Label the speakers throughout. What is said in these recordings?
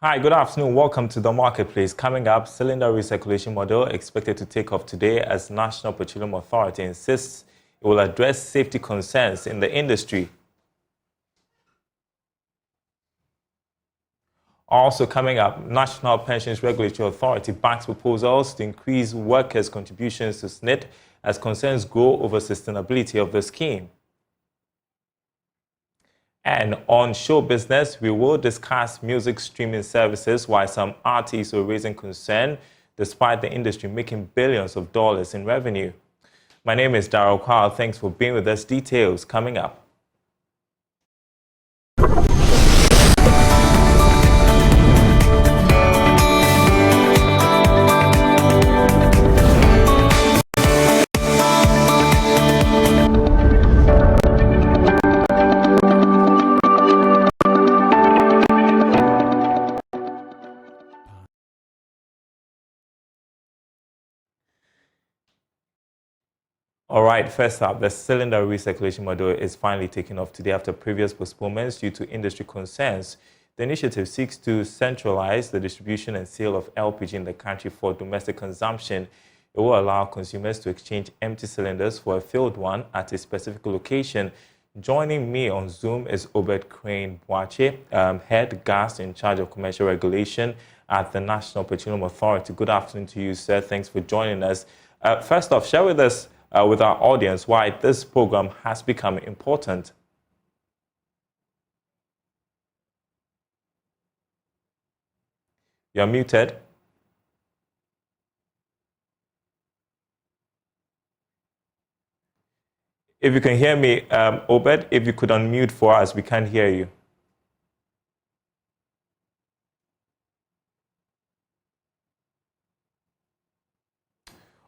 Speaker 1: Hi, good afternoon. Welcome to the marketplace. Coming up, cylinder recirculation model expected to take off today as National Petroleum Authority insists it will address safety concerns in the industry. Also coming up, National Pensions Regulatory Authority backs proposals to increase workers' contributions to SNIT as concerns grow over sustainability of the scheme. And on show business, we will discuss music streaming services, while some artists are raising concern despite the industry making billions of dollars in revenue. My name is Daryl. Kwawu. Thanks for being with us. Details coming up. All right, first up, the cylinder recirculation model is finally taking off today after previous postponements due to industry concerns. The initiative seeks to centralize the distribution and sale of LPG in the country for domestic consumption. It will allow consumers to exchange empty cylinders for a filled one at a specific location. Joining me on Zoom is Obed Crane Boache, Head Gas in charge of commercial regulation at the National Petroleum Authority. Good afternoon to you, sir. Thanks for joining us. First off, share with us with our audience why this program has become important. You're muted. If you can hear me, Obed, if you could unmute for us, we can't hear you.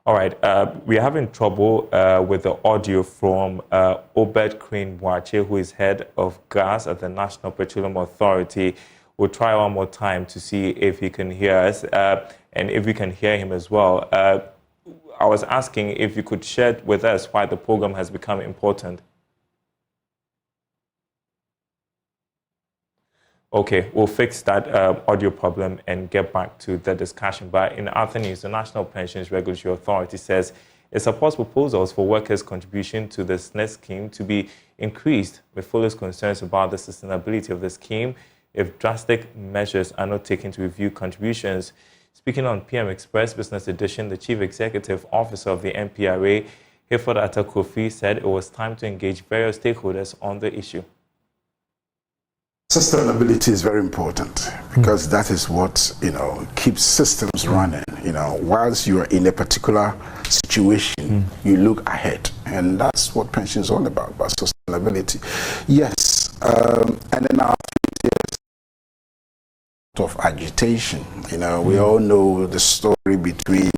Speaker 1: All right, we're having trouble with the audio from Obed Crane Boache, who is head of gas at the National Petroleum Authority. We'll try one more time to see if he can hear us and if we can hear him as well. I was asking if you could share with us why the program has become important. Okay, we'll fix that audio problem and get back to the discussion. But in other news, the National Pensions Regulatory Authority says it supports proposals for workers' contribution to the SNIT scheme to be increased, with fullest concerns about the sustainability of the scheme if drastic measures are not taken to review contributions. Speaking on PM Express Business Edition, the Chief Executive Officer of the NPRA, Hayford Atta-Kofi, said it was time to engage various stakeholders on the issue.
Speaker 2: Sustainability is very important because that is what, keeps systems running. Whilst you are in a particular situation, you look ahead, and that's what pension is all about sustainability. Yes, and then after years of agitation, we all know the story between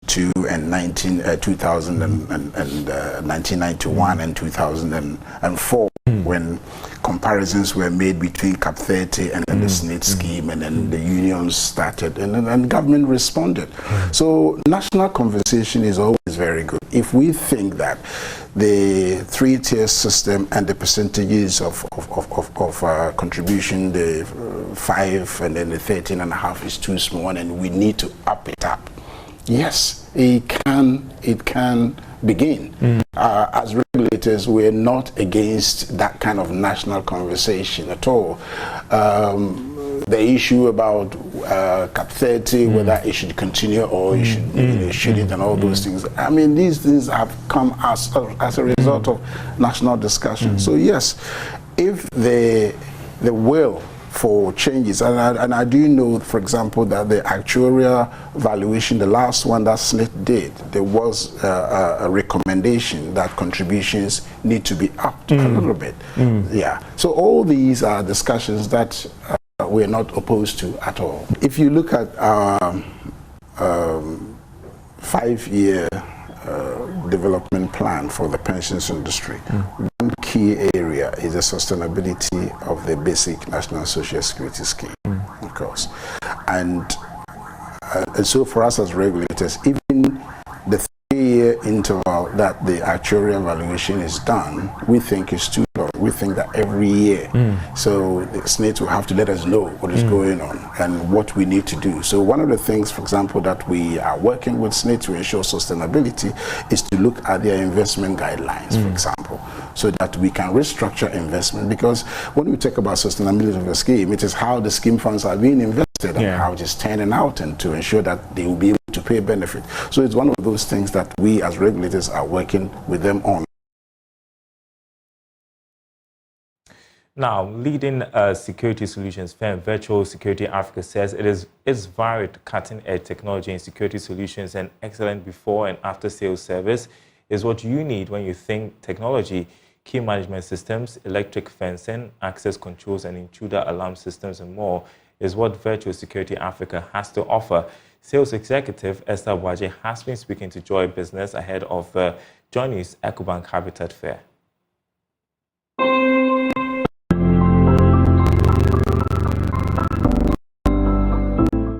Speaker 2: 1991 and 2004, when comparisons were made between CAP 30 and then the SNIT scheme, and then the unions started, and then government responded. So national conversation is always very good. If we think that the three-tier system and the percentages of contribution, the 5 and then the 13.5 is too small, and we need to up it up, yes, it can begin. As regulators, we're not against that kind of national conversation at all. The issue about CAP 30, whether it should continue or it should it, and all those things. I mean, these things have come as a result of national discussion. So yes, if the will for changes, and I do know, for example, that the actuarial valuation, the last one that SNIT did, there was a recommendation that contributions need to be upped a little bit. Yeah. So all these are discussions that we're not opposed to at all. If you look at our 5-year development plan for the pensions industry, one key area is the sustainability of the basic national social security scheme, of course. And so for us as regulators, even the 3-year interval that the actuarial evaluation is done, we think is too long. we think that every year. So the SNIT will have to let us know what is going on and what we need to do. So one of the things, for example, that we are working with SNIT to ensure sustainability is to look at their investment guidelines, for example, so that we can restructure investment. Because when we talk about sustainability of a scheme, it is how the scheme funds are being invested and how it is turning out, and to ensure that they will be able to pay benefit. So it's one of those things that we as regulators are working with them on.
Speaker 1: Now, leading security solutions firm Virtual Security Africa says its varied cutting-edge technology in security solutions and excellent before and after sales service is what you need when you think technology. Key management systems, electric fencing, access controls and intruder alarm systems and more is what Virtual Security Africa has to offer. Sales executive Esther Boaje has been speaking to Joy Business ahead of Johnny's EcoBank Habitat Fair.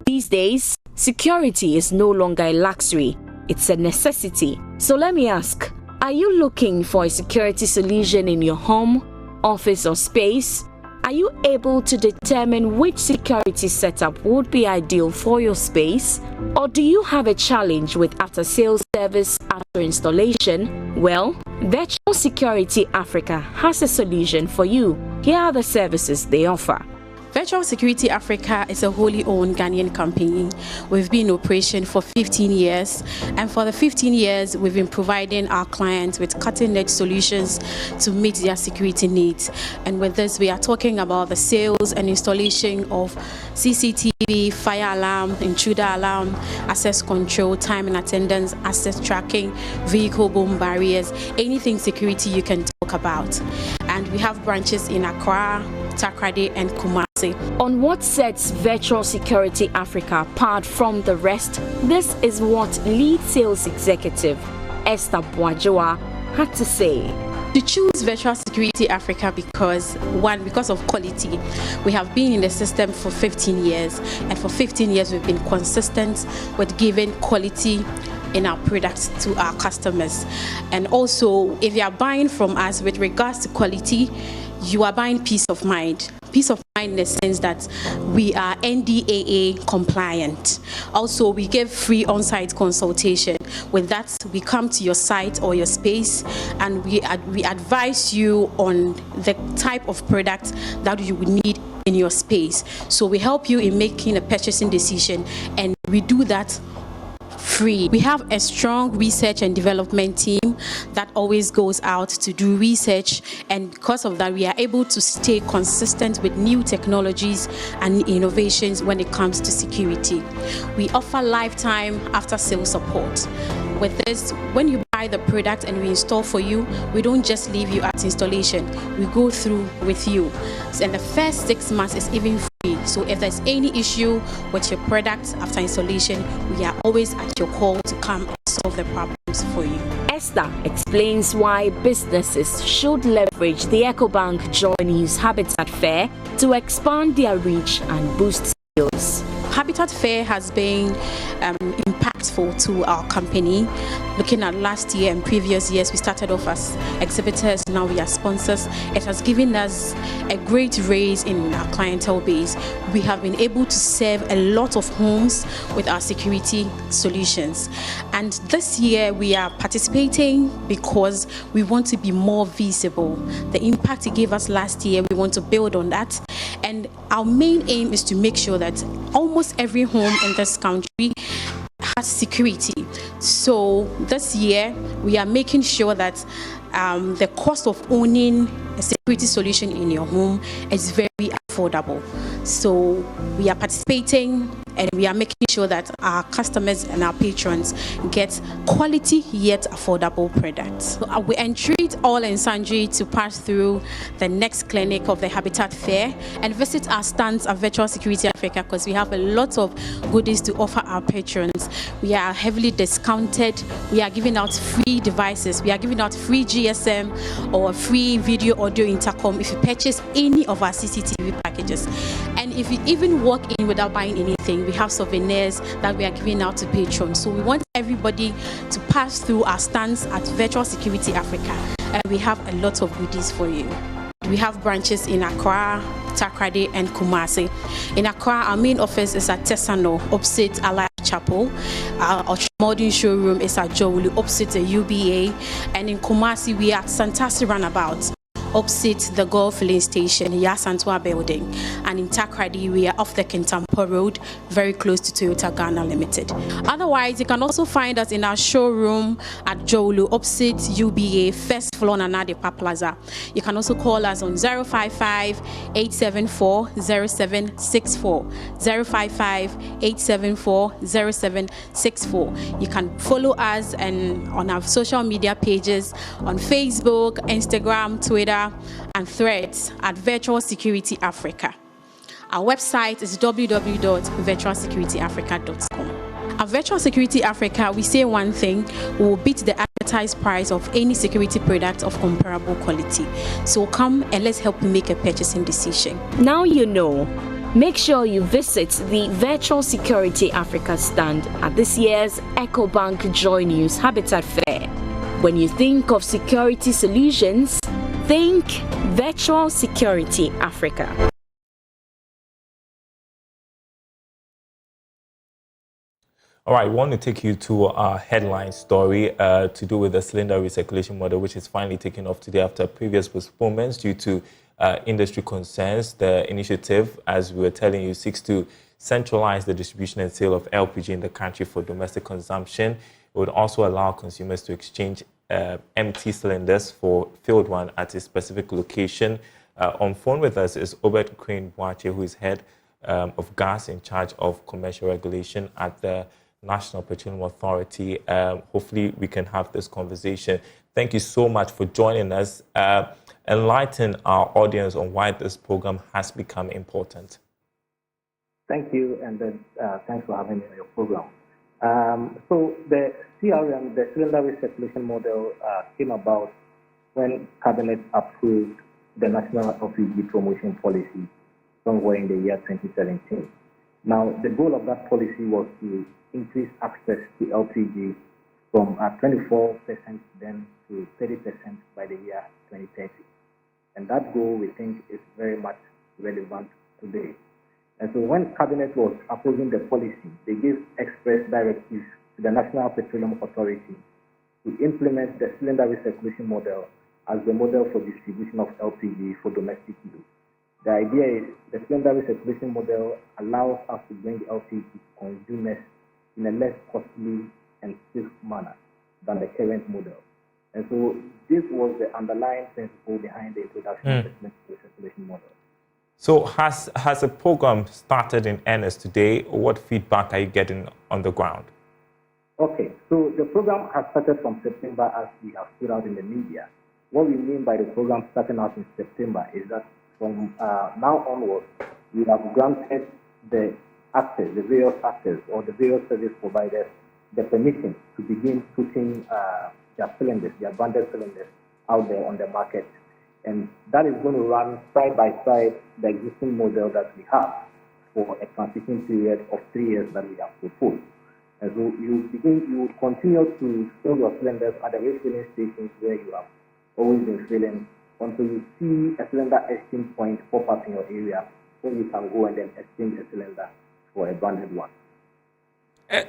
Speaker 3: These days, security is no longer a luxury, it's a necessity. So let me ask, are you looking for a security solution in your home, office or space? Are you able to determine which security setup would be ideal for your space? Or do you have a challenge with after-sales service after installation? Well, Virtual Security Africa has a solution for you. Here are the services they offer.
Speaker 4: Virtual Security Africa is a wholly owned Ghanaian company. We've been in operation for 15 years, and for the 15 years, we've been providing our clients with cutting-edge solutions to meet their security needs. And with this, we are talking about the sales and installation of CCTV, fire alarm, intruder alarm, access control, time and attendance, access tracking, vehicle boom barriers, anything security you can talk about. And we have branches in Accra, Takoradi and Kumasi.
Speaker 3: On what sets Virtual Security Africa apart from the rest, this is what lead sales executive Esther Boaje had to say.
Speaker 4: To choose Virtual Security Africa because of quality. We have been in the system for 15 years, and for 15 years we've been consistent with giving quality in our products to our customers. And also, if you are buying from us with regards to quality, you are buying peace of mind. Peace of mind in the sense that we are NDAA compliant. Also, we give free on-site consultation. With that, we come to your site or your space and we advise you on the type of product that you would need in your space. So we help you in making a purchasing decision, and we do that free. We have a strong research and development team that always goes out to do research, and because of that we are able to stay consistent with new technologies and innovations when it comes to security. We offer lifetime after sales support. With this, when you buy the product and we install for you, we don't just leave you at installation, we go through with you. And the first 6 months is even free. So if there's any issue with your product after installation, we are always at your call to come and solve the problems for you.
Speaker 3: Esther explains why businesses should leverage the EcoBank Journeys Habitat Fair to expand their reach and boost sales.
Speaker 4: Habitat Fair has been impactful to our company. Looking at last year and previous years, we started off as exhibitors, now we are sponsors. It has given us a great raise in our clientele base. We have been able to serve a lot of homes with our security solutions. And this year we are participating because we want to be more visible. The impact it gave us last year, we want to build on that. And our main aim is to make sure that almost every home in this country has security. So this year we are making sure that the cost of owning a security solution in your home is very affordable. So we are participating and we are making sure that our customers and our patrons get quality yet affordable products. So we entreat all and sundry to pass through the next clinic of the Habitat Fair and visit our stands at Virtual Security Africa, because we have a lot of goodies to offer our patrons. We are heavily discounted. We are giving out free devices. We are giving out free GSM or free video audio intercom if you purchase any of our CCTV packages. And if you even walk in without buying anything, we have souvenirs that we are giving out to patrons. So we want everybody to pass through our stands at Virtual Security Africa, and we have a lot of goodies for you. We have branches in Accra, Takoradi, and Kumasi. In Accra, our main office is at Tesano, opposite Alive Chapel. Our modern showroom is at Jowulu, opposite the UBA. And in Kumasi, we are at Santasi Runabout, opposite the Golf Filling Station, Yasantua Building. And in Takoradi, we are off the Kintampo Road, very close to Toyota Ghana Limited. Otherwise, you can also find us in our showroom at Jowulu, opposite UBA, first floor Nanadepa Plaza. You can also call us on 055-874-0764, 055-874-0764. You can follow us on our social media pages on Facebook, Instagram, Twitter, and Threads at Virtual Security Africa. Our website is www.virtualsecurityafrica.com. At Virtual Security Africa, we say one thing: we will beat the advertised price of any security product of comparable quality. So come and let's help you make a purchasing decision.
Speaker 3: Now you know. Make sure you visit the Virtual Security Africa stand at this year's EcoBank Joy News Habitat Fair. When you think of security solutions, think Virtual Security Africa.
Speaker 1: All right, we want to take you to our headline story to do with the cylinder recirculation model, which is finally taking off today after previous postponements due to industry concerns. The initiative, as we were telling you, seeks to centralize the distribution and sale of LPG in the country for domestic consumption. It would also allow consumers to exchange empty cylinders for filled one at a specific location. On phone with us is Obed Crane Boache, who is head of gas in charge of commercial regulation at the National Petroleum Authority. Hopefully we can have this conversation. Thank you so much for joining us. Enlighten our audience on why this program has become important.
Speaker 5: Thank you, and thanks for having me on your program. So the CRM, the cylinder recirculation model, came about when Cabinet approved the National LPG Promotion Policy somewhere in the year 2017. Now, the goal of that policy was to increase access to LPG from 24% then to 30% by the year 2030. And that goal, we think, is very much relevant today. And so when Cabinet was approving the policy, they gave express directives to the National Petroleum Authority to implement the cylinder recirculation model as the model for distribution of LPG for domestic use. The idea is the cylinder recirculation model allows us to bring LPG to consumers in a less costly and safe manner than the current model. And so this was the underlying principle behind the introduction of the cylinder recirculation model.
Speaker 1: So has the program started in earnest today? What feedback are you getting on the ground?
Speaker 5: Okay, so the program has started from September, as we have put out in the media. What we mean by the program starting out in September is that from now onwards, we have granted the actors, the various actors or the various service providers, the permission to begin putting their cylinders, their branded cylinders, out there on the market. And that is going to run side by side the existing model that we have for a transition period of 3 years that we have proposed. And so you would continue to fill your cylinders at the refilling stations where you have always been filling until you see a cylinder exchange point pop up in your area, where you can go and then exchange a cylinder for a branded one.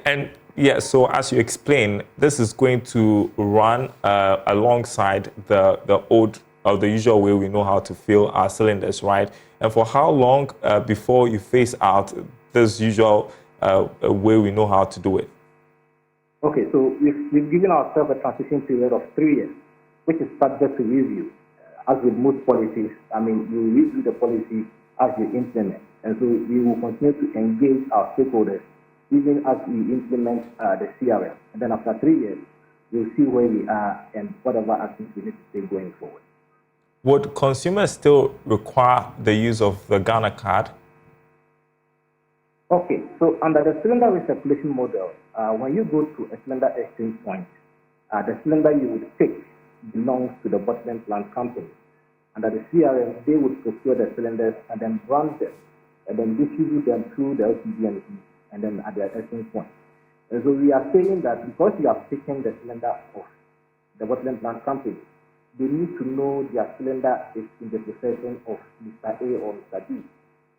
Speaker 1: And yeah, so as you explained, this is going to run alongside the old or the usual way we know how to fill our cylinders, right? And for how long before you phase out this usual way we know how to do it?
Speaker 5: Okay, so we've given ourselves a transition period of 3 years, which is subject to review. As with most policies, I mean, you review the policy as you implement. And so we will continue to engage our stakeholders even as we implement the CRM. And then after 3 years, we'll see where we are and whatever actions we need to take going forward.
Speaker 1: Would consumers still require the use of the Ghana card?
Speaker 5: Okay, so under the cylinder recirculation model, when you go to a cylinder exchange point, the cylinder you would pick belongs to the bottling plant company. Under the CRM, they would procure the cylinders and then brand them and then distribute them through the LPG and then at their exchange point. And so we are saying that because you are picking the cylinder of the bottling plant company, they need to know their cylinder is in the possession of Mr. A or Mr. B.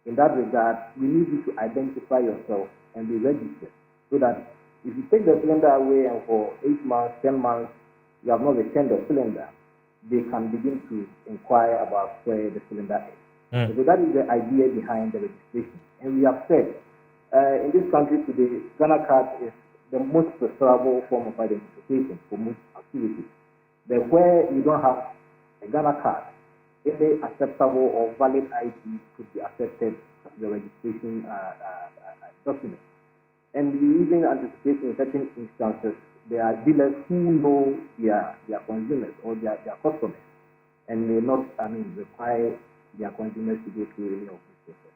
Speaker 5: In that regard, we need you to identify yourself and be registered, so that if you take the cylinder away and for 8 months, 10 months, you have not returned the cylinder, they can begin to inquire about where the cylinder is. So that is the idea behind the registration. And we have said, in this country today, Ghana card is the most preferable form of identification for most activities. But where you don't have a Ghana card, any acceptable or valid ID could be accepted as the registration document. And we even anticipate in certain instances, there are dealers who know their consumers or their customers and may not, require their consumers to go through any of this process.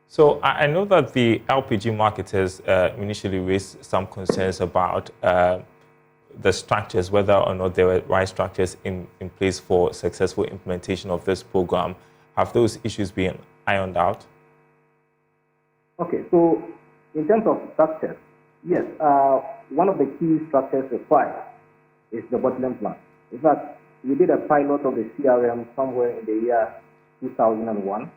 Speaker 1: So I know that the LPG marketers initially raised some concerns about the structures, whether or not there were right structures in place for successful implementation of this program. Have those issues been ironed out?
Speaker 5: Okay, so in terms of structures, yes, one of the key structures required is the bottling plant. In fact, we did a pilot of the CRM somewhere in the year 2001,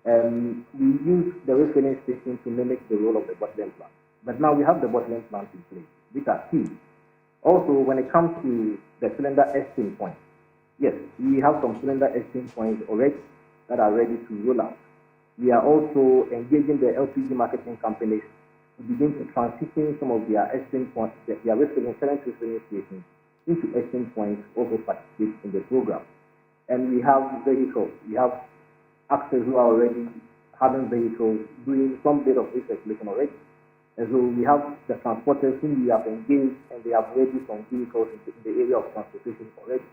Speaker 5: and we used the refilling station to mimic the role of the bottling plant. But now we have the bottling plant in place, which are key. Also, when it comes to the cylinder exchange points, yes, we have some cylinder exchange points already that are ready to roll out. We are also engaging the LPG marketing companies to begin to transition some of their exchange points, their refilling, current refilling stations, into exchange points, also participate in the program. And we have vehicles. We have actors who are already having vehicles doing some bit of recirculation already. And so we have the transporters whom we have engaged, and they have ready some vehicles in the area of transportation already.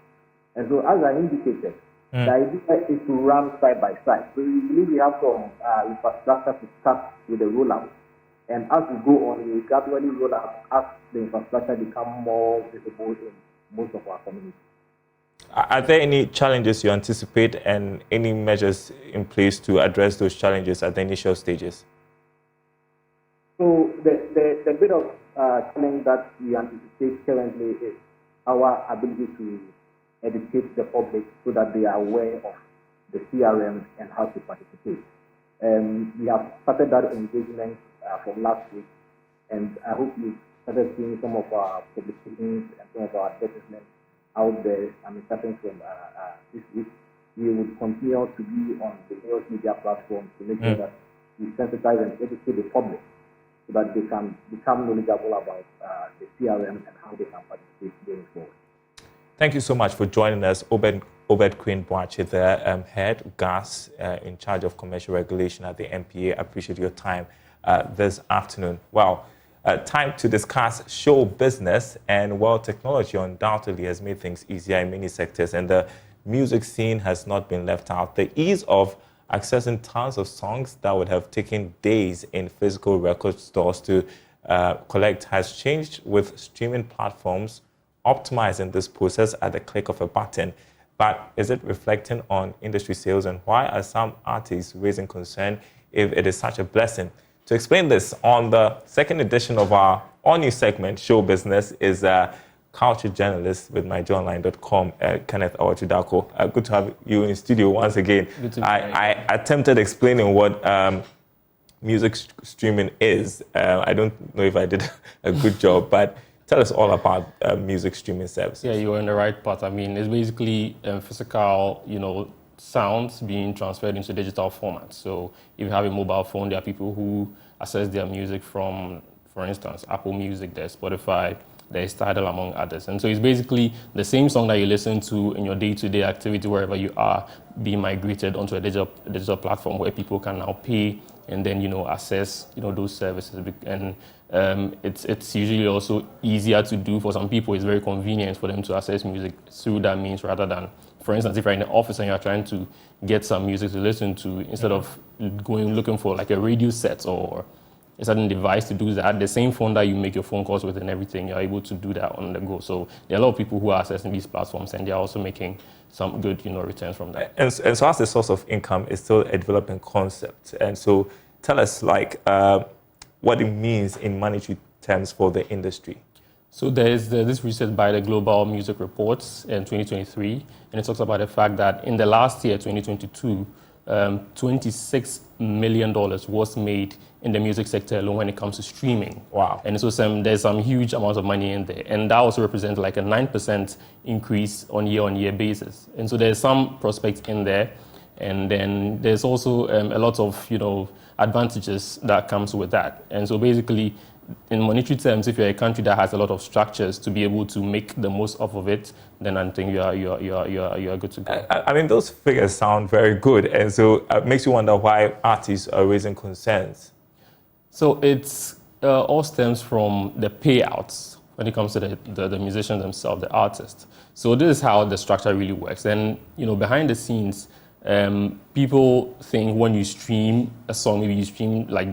Speaker 5: And so, as I indicated, the idea is to run side by side. So we believe we have some infrastructure to start with the rollout. And as we go on, we will gradually roll out as the infrastructure becomes more visible in most of our communities.
Speaker 1: Are there any challenges you anticipate and any measures in place to address those challenges at the initial stages?
Speaker 5: So the bit of challenge that we anticipate currently is our ability to educate the public so that they are aware of the CRM and how to participate. We have started that engagement from last week, and I hope you started seeing some of our publications and some of our advertisements out there. Starting from this week, we will continue to be on the news media platforms to make sure that we sensitize and educate the public so that they can become knowledgeable about the CRM and how they can participate going forward.
Speaker 1: Thank you so much for joining us, Obed Queen Boache, the head gas in charge of commercial regulation at the MPA. I appreciate your time this afternoon. Well, time to discuss show business, and technology undoubtedly has made things easier in many sectors, and the music scene has not been left out. The ease of accessing tons of songs that would have taken days in physical record stores to collect has changed with streaming platforms optimizing this process at the click of a button. But is it reflecting on industry sales, and why are some artists raising concern if it is such a blessing? To explain this, on the second edition of our all-new segment, Show Business, is culture journalist with myjournline.com, Kenneth Awachudako. Good to have you in studio once again. I attempted explaining what music streaming is. I don't know if I did a good job, but tell us all about music streaming services.
Speaker 6: Yeah, you're in the right part. It's basically physical, sounds being transferred into digital formats. So if you have a mobile phone, there are people who access their music from, for instance, Apple Music, there's Spotify, there's Tidal, among others. And so it's basically the same song that you listen to in your day-to-day activity, wherever you are, being migrated onto a digital platform where people can now pay and then, access, those services. And it's usually also easier to do for some people. It's very convenient for them to access music through that means, rather than, for instance, if you're in the office and you're trying to get some music to listen to, instead of looking for like a radio set or a certain device to do that, the same phone that you make your phone calls with and everything, you're able to do that on the go. So there are a lot of people who are accessing these platforms, and they're also making some good, returns from that.
Speaker 1: And so as the source of income is still a developing concept. And so tell us, what it means in monetary terms for the industry.
Speaker 6: So there's this research by the Global Music Reports in 2023, and it talks about the fact that in the last year, 2022, $26 million was made in the music sector alone when it comes to streaming.
Speaker 1: Wow.
Speaker 6: And so there's some huge amounts of money in there. And that also represents like a 9% increase on year-on-year basis. And so there's some prospects in there. And then there's also a lot of, advantages that comes with that. And so basically, in monetary terms, if you're a country that has a lot of structures to be able to make the most of it, then I think you are good to go.
Speaker 1: I mean, those figures sound very good, and so it makes you wonder why artists are raising concerns.
Speaker 6: So it's all stems from the payouts when it comes to the musicians themselves, the artists. So this is how the structure really works. And behind the scenes, people think when you stream a song, maybe you stream like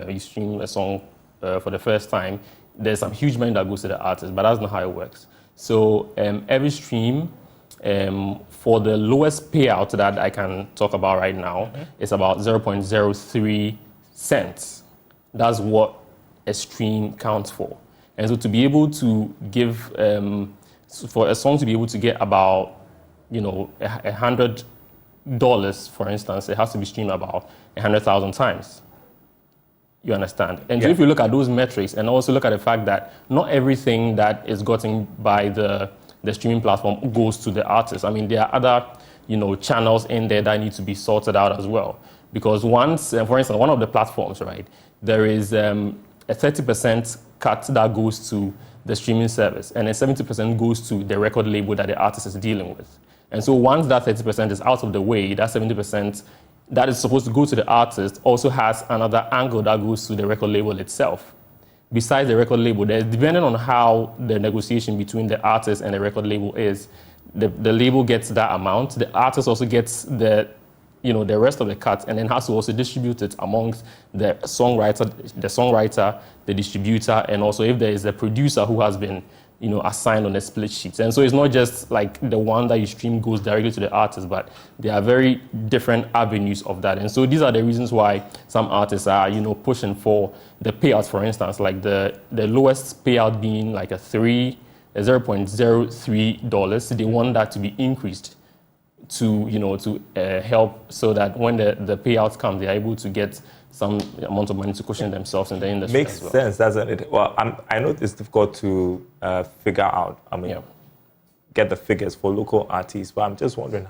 Speaker 6: you stream a song for the first time, there's some huge money that goes to the artist, but that's not how it works. So every stream, for the lowest payout that I can talk about right now, is about 0.03 cents. That's what a stream counts for. And so to be able to give, for a song to be able to get about, $100, for instance, it has to be streamed about 100,000 times. You understand? And so if you look at those metrics and also look at the fact that not everything that is gotten by the streaming platform goes to the artist. I mean, there are other, channels in there that need to be sorted out as well. Because once, for instance, one of the platforms, right, there is a 30% cut that goes to the streaming service, and then 70% goes to the record label that the artist is dealing with. And so once that 30% is out of the way, that 70% that is supposed to go to the artist also has another angle that goes to the record label itself. Besides the record label, depending on how the negotiation between the artist and the record label is, the label gets that amount, the artist also gets the rest of the cut, and then has to also distribute it amongst the songwriter, the distributor, and also if there is a producer who has been assigned on the split sheets. And so it's not just like the one that you stream goes directly to the artist, but there are very different avenues of that. And so these are the reasons why some artists are, pushing for the payouts, for instance, like the lowest payout being like $0.03. They want that to be increased to help so that when the payouts come, they are able to get some amount of money to cushion themselves in the industry.
Speaker 1: Makes sense, doesn't it? Well, I know it's difficult to figure out. Get the figures for local artists, but I'm just wondering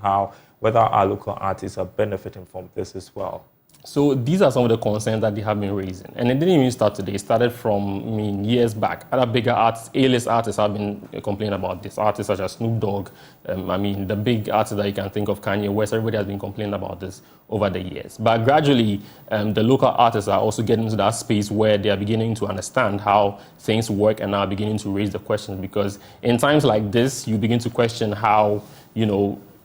Speaker 1: whether our local artists are benefiting from this as well.
Speaker 6: So these are some of the concerns that they have been raising. And it didn't even start today. It started from years back. Other bigger artists, A-list artists have been complaining about this. Artists such as Snoop Dogg, the big artists that you can think of, Kanye West, everybody has been complaining about this over the years. But gradually, the local artists are also getting into that space where they are beginning to understand how things work and are beginning to raise the questions. Because in times like this, you begin to question how,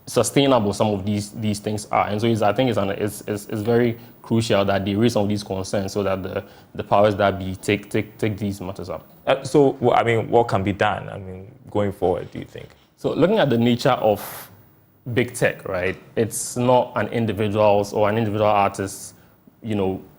Speaker 6: sustainable some of these things are. And so I think it's very crucial that they raise some of these concerns so that the powers that be take these matters up.
Speaker 1: So, what can be done, going forward, do you think?
Speaker 6: So looking at the nature of big tech, right, it's not an individual's or an individual artist's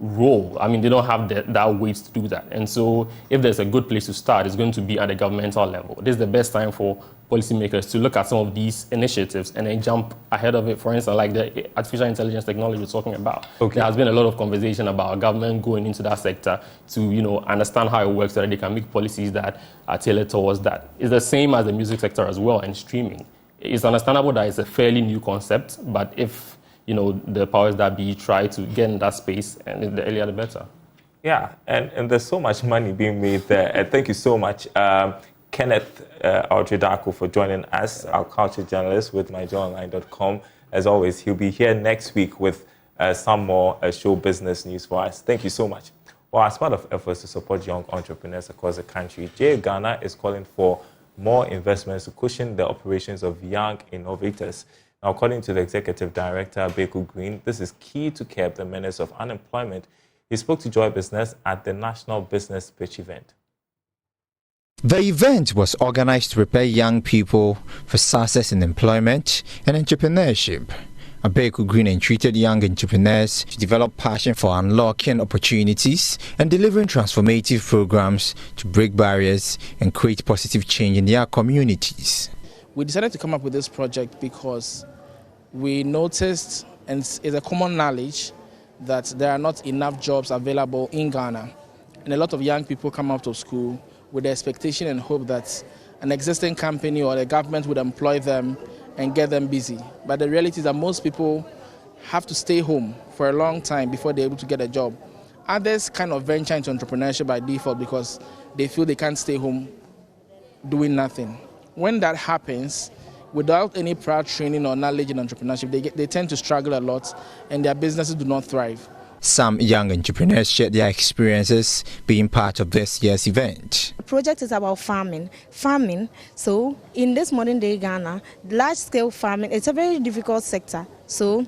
Speaker 6: role. They don't have that weight to do that. And so if there's a good place to start, it's going to be at the governmental level. This is the best time for policymakers to look at some of these initiatives and then jump ahead of it. For instance, like the artificial intelligence technology we're talking about. Okay. There has been a lot of conversation about government going into that sector to, understand how it works so that they can make policies that are tailored towards that. It's the same as the music sector as well and streaming. It's understandable that it's a fairly new concept, but if the powers that be try to get in that space, and the earlier the better.
Speaker 1: Yeah, and there's so much money being made there. And thank you so much, Kenneth Altridaco, for joining us, our culture journalist with myjoyonline.com. As always, he'll be here next week with some more show business news for us. Thank you so much. Well, as part of efforts to support young entrepreneurs across the country, J Ghana is calling for more investments to cushion the operations of young innovators. Now, according to the Executive Director, Beku Green, this is key to curb the menace of unemployment. He spoke to Joy Business at the National Business Pitch event.
Speaker 7: The event was organized to prepare young people for success in employment and entrepreneurship. Abeku Green entreated young entrepreneurs to develop passion for unlocking opportunities and delivering transformative programs to break barriers and create positive change in their communities.
Speaker 8: We decided to come up with this project because we noticed, and it's a common knowledge, that there are not enough jobs available in Ghana. And a lot of young people come out of school with the expectation and hope that an existing company or the government would employ them and get them busy. But the reality is that most people have to stay home for a long time before they're able to get a job. Others kind of venture into entrepreneurship by default because they feel they can't stay home doing nothing. When that happens, without any prior training or knowledge in entrepreneurship, they tend to struggle a lot and their businesses do not thrive.
Speaker 7: Some young entrepreneurs shared their experiences being part of this year's event.
Speaker 9: The project is about farming. So in this modern day Ghana, large-scale farming, it's a very difficult sector. So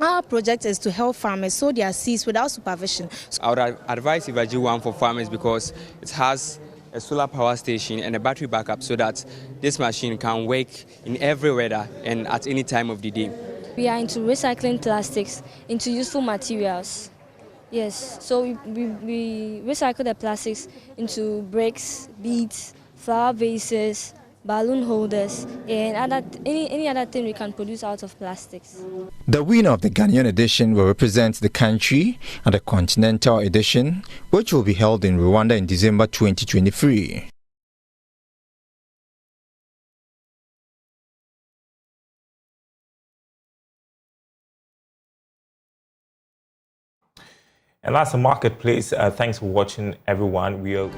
Speaker 9: our project is to help farmers sow their seeds without supervision.
Speaker 10: I would advise Ivaji one for farmers because it has a solar power station and a battery backup so that this machine can work in every weather and at any time of the day.
Speaker 11: We are into recycling plastics into useful materials. Yes, so we recycle the plastics into bricks, beads, flower vases, balloon holders, and any other thing we can produce out of plastics.
Speaker 7: The winner of the Ghanaian edition will represent the country at the Continental edition, which will be held in Rwanda in December 2023.
Speaker 1: And that's the marketplace. Thanks for watching, everyone. We are